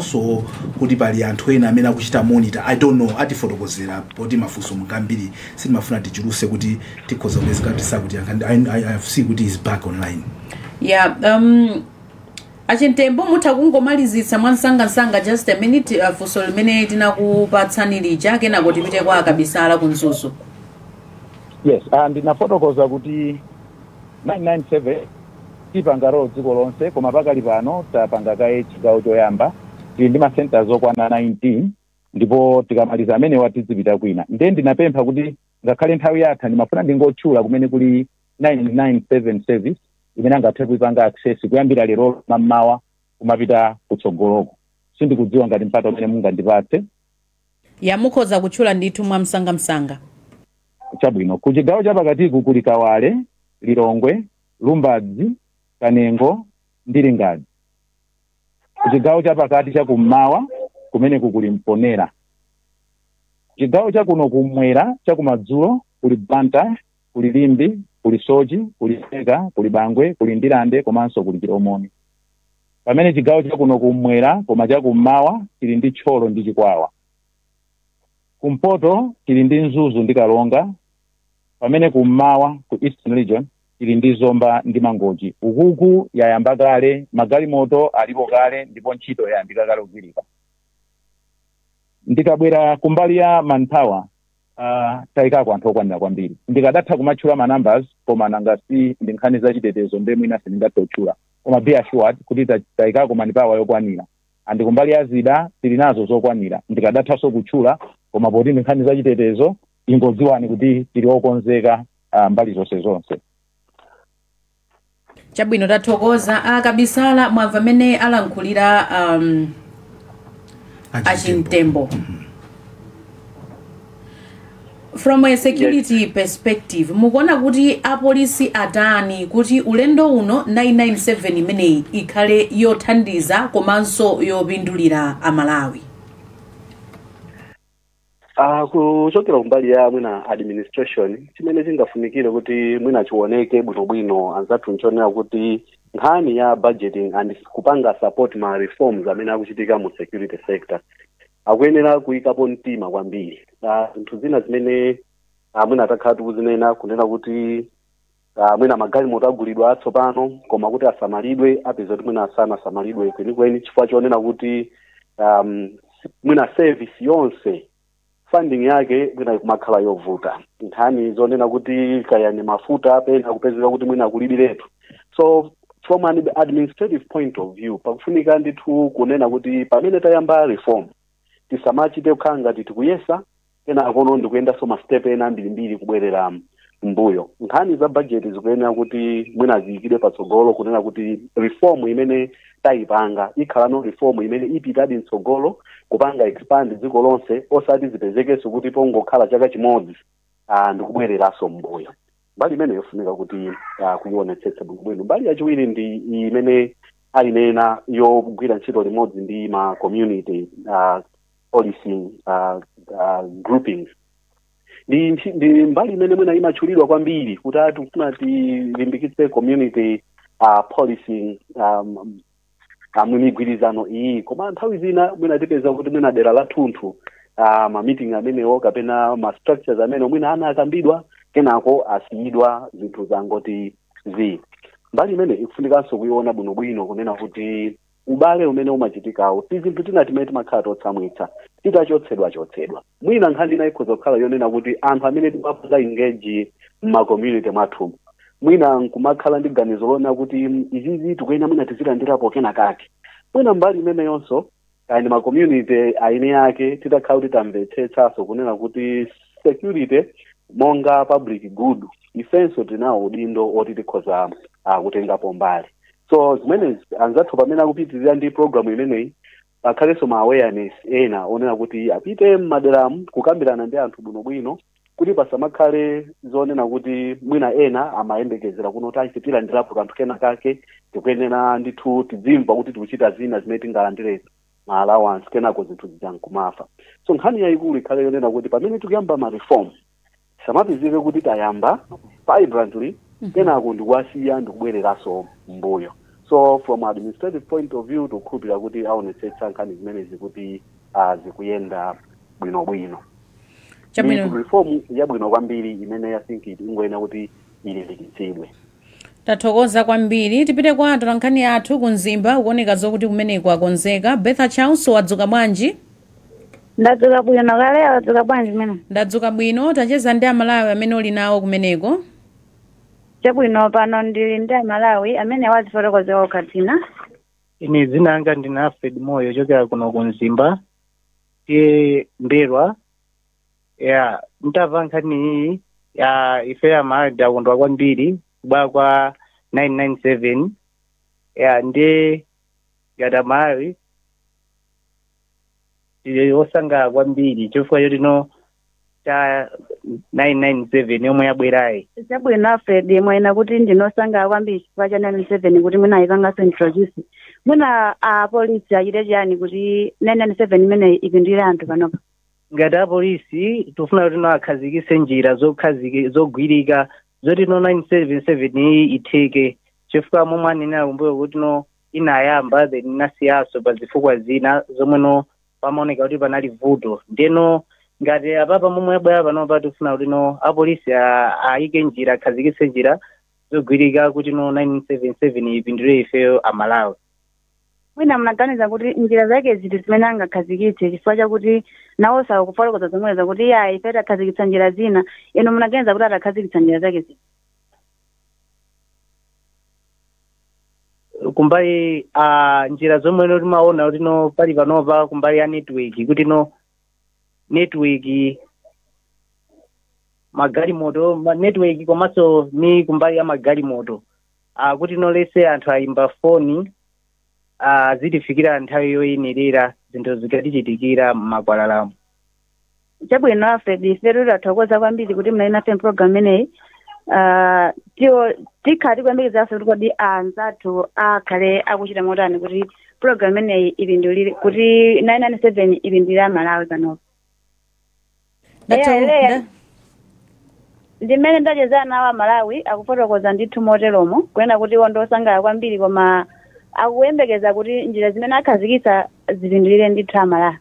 so kuti pali anthu ena amene akuchita monitor I don't know atifotokozera poti mafuso mukambiri simafuna tichuluse kuti tikhoza kulezeka tisa kuti I have seen kuti is back online. Achintembo mutakungomalizitsa mwansanga just a minute fuso limene tinakupatsani lija kenako tipite kwa akabisala kunzuzu. Yes, ndinafotokoza kuti 997 tipanga road dziko lonse koma pakali pano tapanga kaye chigawo choyamba tili ndi ma centers okwana 19 ndipo tikamaliza amene watizipita kwina. Ndiye ndinapempha kuti ngakhale nthawi yatha ndimafuna ndingotchula kumene kuli 997 service imene angathe kuipanga access kuyambira lero mmawa kumapita kutsogoloko. Sindikudziwa ngati mpata umene mungandipatse. Mukhoza kutchula ndithu mwa msanga. Chabwino ku chigawo chapakatiku kuli Kawale, Lilongwe, Lumbadzi, Kanengo ndi Lingadi. Ku chigawo chapakati chakummawa kumene kuli Mponera. Chigawo chakuno kumwera chakumadzulo kuli Banta, kuli Limbi, kuli Soji, kuli Seka, kuli Bangwe, kuli Ndilande komanso kuli Chiromoni. Pamene chigawo chakuno kumwera koma chakummawa chili ndi Tcholo ndi Chikwawa. Kumpoto chili ndi Nzuzu ndi Kalonga. Pamene kummawa ku Eastern Region chili ndi Zomba ndi Mangochi. Ukuku yayamba kale, magalimoto alipo kale ndipo ntchito yayambika kale kugwirika. Ndikabwera kumbali ya manpower taikako anthu okwanira kwambiri. Ndikadatha kumatchula ma numbers koma nangasi ndi nkhani za chitetezo mbe mwina sindingatotchula. Koma be assured kuti taikako manpower yokwanira. Andi kumbali ya zida tili nazo zokwanira. Ndikadatha so kutchula koma poti nkhani za chitetezo ingodziwani kuti tili okonzeka mbali zonse. Chabwino tathokoza akabisala mwamva amene alankhulira Achimtembo. From a security perspective, mukuona kuti apolisi atani kuti ulendo uno 997 imeneyi ikhale yothandiza komanso yopindulira Amalawi? Kuchokera kumbali ya mwina administration chimene chingafunikire kuti mwina chioneke bwinobwino anzathu nchonera kuti nkhani ya budgeting and kupanga support ma reforms amene akuchitika mu security sector akuyenera kuyikapo mtima kwambiri. Nthu zina zimene mwina atakhala tikuzinena kunena kuti mwina magalimoto agulidwa atsopano koma kuti asamalidwe apeza kuti mwina asanasamalidwe kwenikweni chifukwa chonena kuti mwina service yonse funding yake mwina kumakhala yovuta. Nkhani zonena kuti kayani mafuta pena kupezeka kuti mwina kulibiretu. So from an administrative point of view pakufunika ndithu kunena kuti pamene tayamba reform tisamachite kukhala ngati tikuyesa ena akono ndikuyenda so ma step ena ambirimbiri kubwerera mbuyo. Nkhani za budget zikuyenera kuti mwina ziyikidwe patsogolo kunena kuti reform imene tayipanga ikhala no reform imene ipitadi mtsogolo kupanga expand dziko lonse osati zipezekenso kuti pongokhala chaka chimodzi ndikubwereraso mbuyo. Mbali imene yofunika kuti kuyionetsetsa bwino. Mbali yachiwiri ndi imene alinena yogwira ntchito limodzi ndi ma community policing groupings. Ndi mbali imene mwina imatchulidwa kwambiri kuti tikufuna tilimbikitse community policing migwirizano iyi koma nthawi zina mwina tipeza kuti mwina dera la thunthu ma meeting amenewo kapena ma structures amene mwina ana akambidwa kenako asiyidwa zinthu zangoti zi. Mbali imene ikufunikanso kuiona bwinobwino kunena kuti ubale umene umachitikawo si zinthu tina timene timakhala totsamwitsa titachotsedwa. Mwina nkhani ina ikhoza kukhala yonena kuti anthu amene timapoza engage mma community mwathu mwina nkumakhala ndi ganizo lona kuti izizi tikuyena mwina tizilandirapo kenakake. Mwina mbali imene yonso kandi ma community aine yake titakhala kuti tamvetsetsaso kunena kuti security monga public good ifenso tinawo udindo oti tikhoza kutengapo mbali. So zimene anzathu pamene akupitirira ndi program imeneyi pakhalenso ma awareness ena onena kuti apite m'maderamu kukambirana ndi anthu bwinobwino kuti pasamakhale zonena kuti mwina ena amayembekezera kuno kuti tilandirapo kanthu kenakake tikuyenera ndithu tidzimva kuti tikuchita zina zimene tingalandire ma allowance kenako zinthu zijankumafa. So nkhani yayikulu ikhale yonena kuti pamene tikuyamba ma reform samapezeke kuti tayamba vibrantly kenako ndikuwasiya ndikubwereraso mbuyo. So from administrative point of view tikukhulupirira kuti aonetsetsa nkhani zimenezi kuti zikuyenda bwinobwino. Reform yabwino kwambiri imene I think ingoyena kuti ilimbikitsidwe. Tathokoza kwambiri tipite kwa atolankhani athu kunzimba kuoneka zokuti kumeneko akonzeka. Betha Chauso wadzuka bwanji? Ndadzuka bwino kale wadzuka bwanji mene? Ndadzuka bwino. Tacheza ndi Amalawi amene uli nawo kumeneko? Chabwino pano ndili ndi Amalawi amene wazifotokoza okatina. Ine dzina langa ndine Alfred Moyo chokera kuno kunzimba tiye Mberwa. Mtamva nkhani iyi ife Amalawi takondwa kwambiri kubwera kwa 997 ndi ngati Amalawi tili osangalala kwambiri chifukwa choti no cha 997 yomwe yabwerayi. Chabwino Alfred mwena kuti ndinosangalala kwambiri chifukwa cha 997 kuti mwina ikangaso introduce mwina apolisi achite chiyani kuti 997 imene ipindulire anthu panopa. Ngati apolisi tikufuna kuti no akhazikitse njira zogwirika zoti no 977 iyi itheke chifukwa momwe anenera kumbuyo kuti no inayamba then inasiyaso pa zifukwa zina zomwe no pamaoneka kuti panali vuto. Ndeno ngati apapa momwe abwera panopa tikufuna kuti no apolisi ayike njira akhazikitse njira zogwirika kuti no 977 ipindulire ifeyo Amalawi. Mwina mnaganiza kuti njira zake ziti zimene angakhazikitse chifukwa chakuti nawo sakufotokoza zomwe zakuti ife takhazikitsa njira zina ino mnaganiza kuti atakhazikitsa njira zake ziti. Kumbali njira zomwe no timaona kuti no pali panopa kumbali ya network kuti no network magalimoto network komanso ni kumbali ya magalimoto kuti nolese anthu ayimba foni zitifikira nthawi yoyenerera zinthu zikatichitikira m'makwalalamu. Chabwino Alfred, ife tathokoza kwambiri kuti mnali nafe program imeneyi. Tikhati kwambiri zafe kuti anzathu akhale akuchita motani kuti program imeneyi ilindulire kuti 997 ilindulira Malawi panopo. Ndimene ndachezana nawo Malawi akufotokoza ndithu moteromo kuyenda kuti wondosangala kwambiri koma akuyembekeza kuti njira zimene akhazikitsa zilindulire ndithu Malawi.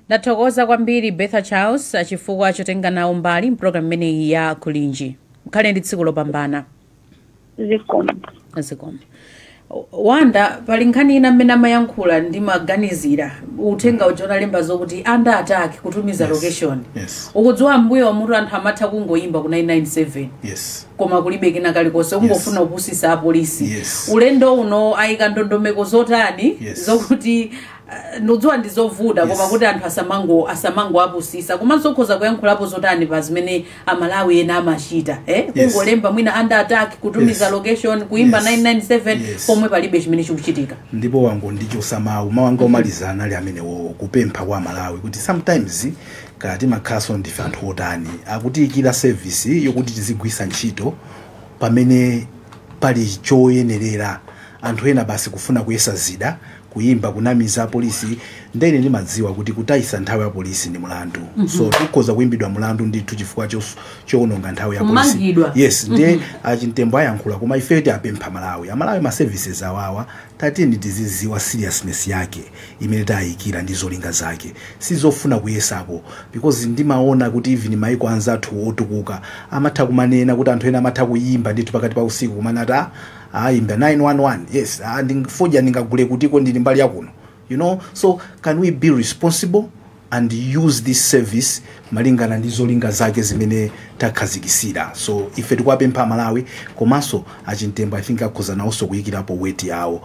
Ndathokoza kwambiri Betha Charles chifukwa chotenga nawo mbali program imeneyi ya Kulinji. Mukhale ndi tsiku lopambana. Zikomo. Wanda pali nkhani ina mmene amayankhula ndi maganizira uthenga ujona lemba zokuti under attack kutumiza location. Ukudziwa mbuyo mutu anthu amatha kungoyimba ku 997. Koma kulibe kena kalikonse ungofuna kupusisa apolisi. Ulendo uno ayika ndondomeko zotani zokuti nodziwa ndizovuta koma kuti anthu asamango apusisa komanso khoza kuyankhulapo zotani pa zimene Amalawi ena amachita kungolemba mwina under attack kutumiza location kuimba 997 pomwe palibe chimene chikuchitika. Ndipo wango ndichosa mawu mawanga omalizana ali amenewo kupempha kwa Malawi kuti sometimes kati makhaso ndife anthu otani akutiyikira service yokuti tizigwisa ntchito pamene pali choyenerera anthu ena basi kufuna kuyesa zida kuimba kunamiza polisi ndene ndimadziwa kuti kutayisa nthawi ya polisi ni mulandu. So tukhoza kuimbidwa mulandu ndithu chifukwa choononga nthawi ya polisi. Ndiye achintembo ayankhula koma ife apempha Malawi ma services awawa tatini tiziziwa seriousness yake imene tayikira ndi zolinga zake sizofuna kuyesapo because ndimaona kuti even maiko anzathu otukuka amatha kumanena kuti anthu ena amatha kuyimba ndithu pakati pa usiku kumanata imba 911 ndingifoja ningagule kutiko ndili mbali yakuno, you know. So can we be responsible and use this service malingana ndi zolinga zake zimene takhazikisira. So ife tikwapempha Malawi komanso achintembo I think akhoza nawonso kuyikirapo weight yawo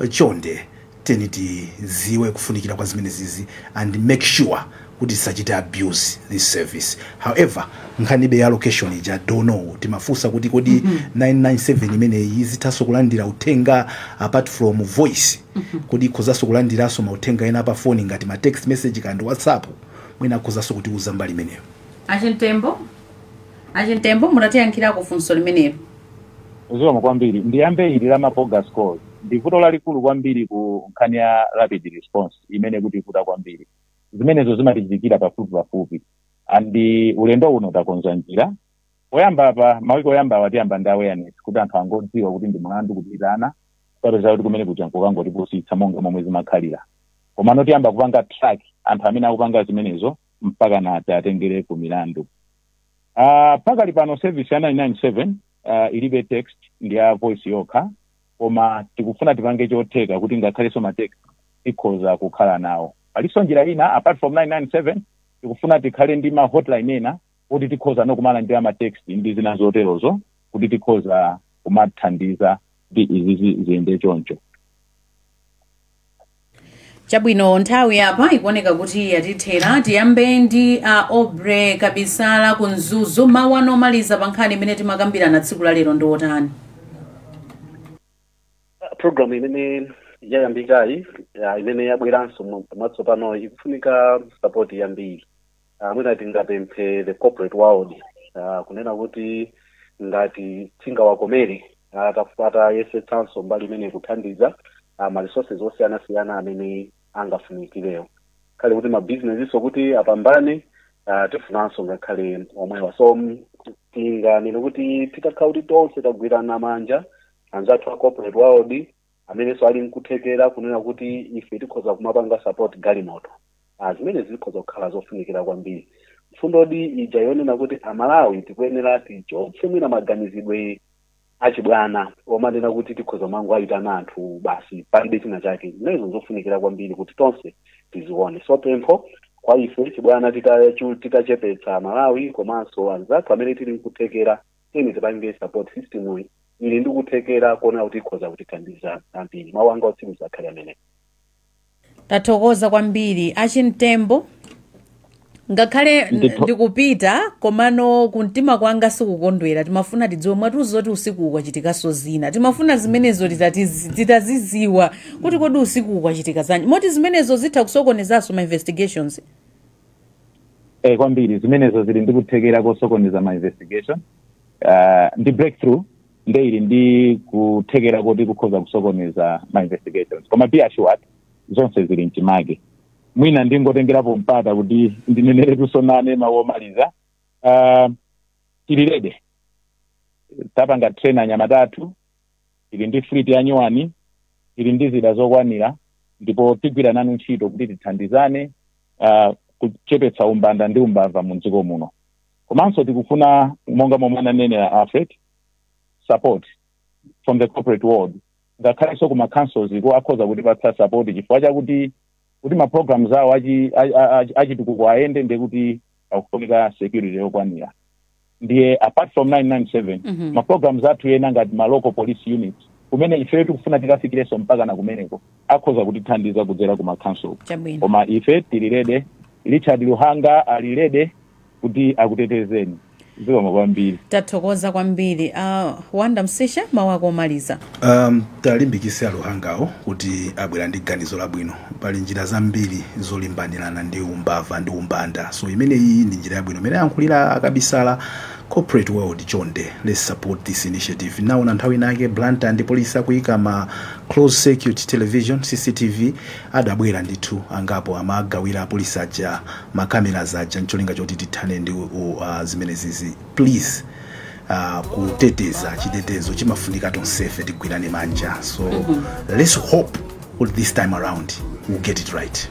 chonde teniti ziwe kufunikira kwa zimene zizi and make sure kuti sachita abuse this service. However nkhanibe ya location ija don't know timafusa kuti kodi 997 imene izithaso kulandira uthenga apart from voice kodi ikhozaso kulandiraso mauthenga ena pa phone ngati ma text message kandi WhatsApp mwina akhozaso kuti uza mbali imeneyo. Achintembo munatiyankhira kufunso limenelo. Uzoma kwambiri ndiyambe ili la mapoga scores ndivuto lalikulu kwambiri ku nkhani ya rapid response imene kuti ivuta kwambiri zimenezo zimatichitikira pafupi andi ulendo uno takonza njira oyamba apa mawiko oyamba watiyamba ndi awareness kuti anthu angodziwa kuti ndi mulandu kupitana kapeza kuti kumene kuti ankokangoti positsa monga momwe zimakhalira koma notiyamba kupanga track anthu amene akupanga zimenezo mpaka na atengere ku milandu. Pakali pano service ya 997 ilibe text ndi ya voice yokha koma tikufuna tipange chotheka kuti ngakhaleso ma text ikhoza kukhala nawo. Paliso njira ina apart from 997 tikufuna tikhale ndi ma hotline ena kuti tikhoza nokumala ndi ama text ndi zina zoterozo kuti tikhoza kumathandiza ndi izizi ziyende choncho. Chabwino nthawi apa ikuoneka kuti yatithera tiyambe ndi Obre Kabisala kunzuzu mawu anomaliza pa nkhani imene timakambirana tsiku la lero ndi otani. Program imene yayambikayi imene yabweranso pamatsopano ikufunika support yambiri. Mwina tingapemphe the corporate world kunena kuti ngati tingawakomere atafuata yesetsanso mbali imene kuthandiza ma resources osiyana-siyana amene angafunikirewo khale kuti ma business iso kuti apambane tifunanso ngakhale omwewa. So tinganene kuti tikakhala kuti tonse tagwirana manja anzathu a corporate world amene so ali nkuthekera kunena kuti ife tikhoza kumapanga support galimoto zimene zikhoza kukhala zofunikira kwambiri. Mfundodi ija yonena kuti Amalawi tikuyenera tichotse mwina maganizidwe achibwana omanena kuti tikhoza mangu ayitana anthu basi palibe china chake. Zimenezo zofunikira kwambiri kuti tonse tizione. So pempho kwa ife chibwana titachepetsa Malawi komanso anzathu amene tili nkuthekera teni tipange support system ili ndi kuthekera kuona kuti ikhoza kutithandiza ambiri. Mawu anga otsiriza akhale amene. Tathokoza kwambiri. Achintembo ngakhale ndikupita komano kumtima kwanga sikukondwera timafuna tidziwe mwatuzoti usiku ukachitikaso zina timafuna zimenezo titaziziwa kuti kodi usiku ukachitika zanji moti zimenezo zitha kusokonezanso ma investigations kwambiri zimenezo zili ndikuthekera kosokoneza ma investigation ndi breakthrough ndeili ndi kuthekera kuti kukhoza kusokoneza ma investigations koma be assured zonse zili mchimake mwina ndingotengerapo mpata kuti ndinenere tusonane mawomaliza tililede tapanga trainer nyamatatu ili ndi fleet ya nyuwani ili ndi zida zokwanira ndipo tigwira nanu ntchito kuti tithandizane kuchepetsa umbanda ndi umbava mu dziko muno komanso tikufuna monga momwe ananenera Alfred support from the corporate world ngakhalenso kuma councils iko akhoza kuti patsa support chifukwa chakuti kuti ma programs awo achitukuko aende ndekuti akufunika security yokwanira ndiye apart from 997 ma programs athu ena ngati ma local police units kumene ife tikufuna tikafikireso mpaka na kumeneko akhoza kutithandiza kudzera kuma council koma ife tililede Richard Luhanga alilede kuti akutetezeni zikomo kwambiri tathokoza kwambiri Wanda Msisha mawako omaliza talimbikise Luhangawo kuti abwera ndi ganizo labwino pali njira zambiri zolimbanirana ndi umbava ndi umbanda so imene iyi ndi njira yabwino imene yankhulira akabisala corporate world chonde let's support this initiative now na nthawi nake Blantyre and police akuyika ma closed circuit television CCTV adabwera ndithu angapo amagawira police aja makamera zaja ncholinga choti tithane ndi zimene zizi please kuteteza chitetezo chimafunika tonsefe tigwirane manja so let's hope with this time around we'll get it right.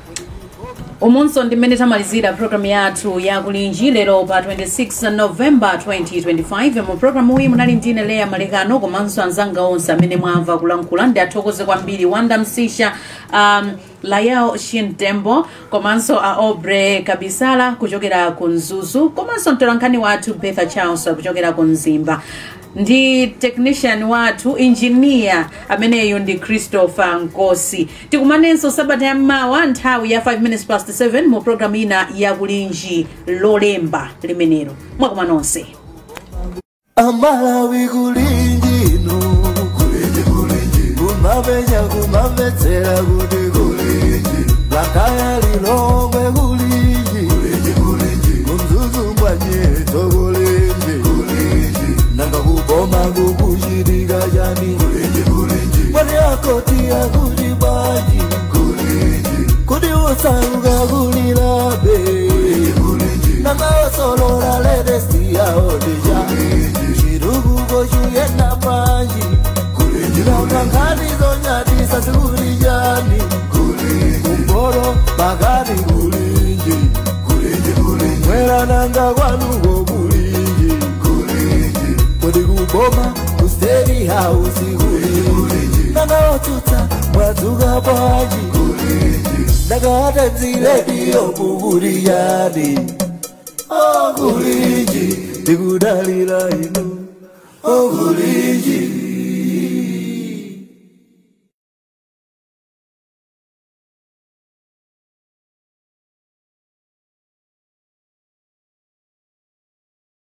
Umunso ndimene tamalizira program yathu ya kulinji lero pa 26 November 2025 mu program uyi munali ndine Leah Malekano komanso anzanga onse amene mwamva kulankhula ndi athokoze kwambiri Wanda Msisha Layao Shintembo komanso Aubrey Kabisala kuchokera ku Nzuzu komanso mtolankhani wathu Betha Charles kuchokera ku Nzimba ndi technician wathu engineer ameneyo ndi Christopher Nkosi tikumanenso sabata ya mawa nthawi ya 7:05 mu program ina ya kulinji lolemba limenero mwakoma nonse Amalawi kulinji no kulinji kumavenya kumavetsera kuti kulinji lakaya lilongwe kulinji kumzuzu mbwanyeto kulinji nanga kuboma kukushirika jani mwani akoti ya kulibaji kudi usaruga kulilabe nanga osolora ledesti ya odeja shirugu goshu yena maji nanga ngani zonyati sasuri jani kumboro bagari kulinji mwera nanga wanugo kulinji kodi kuboma usteri house kulinji nanga otuta mwaduga baji nanga atanzile diyo kuburiyani kulinji tikudalila ino kulinji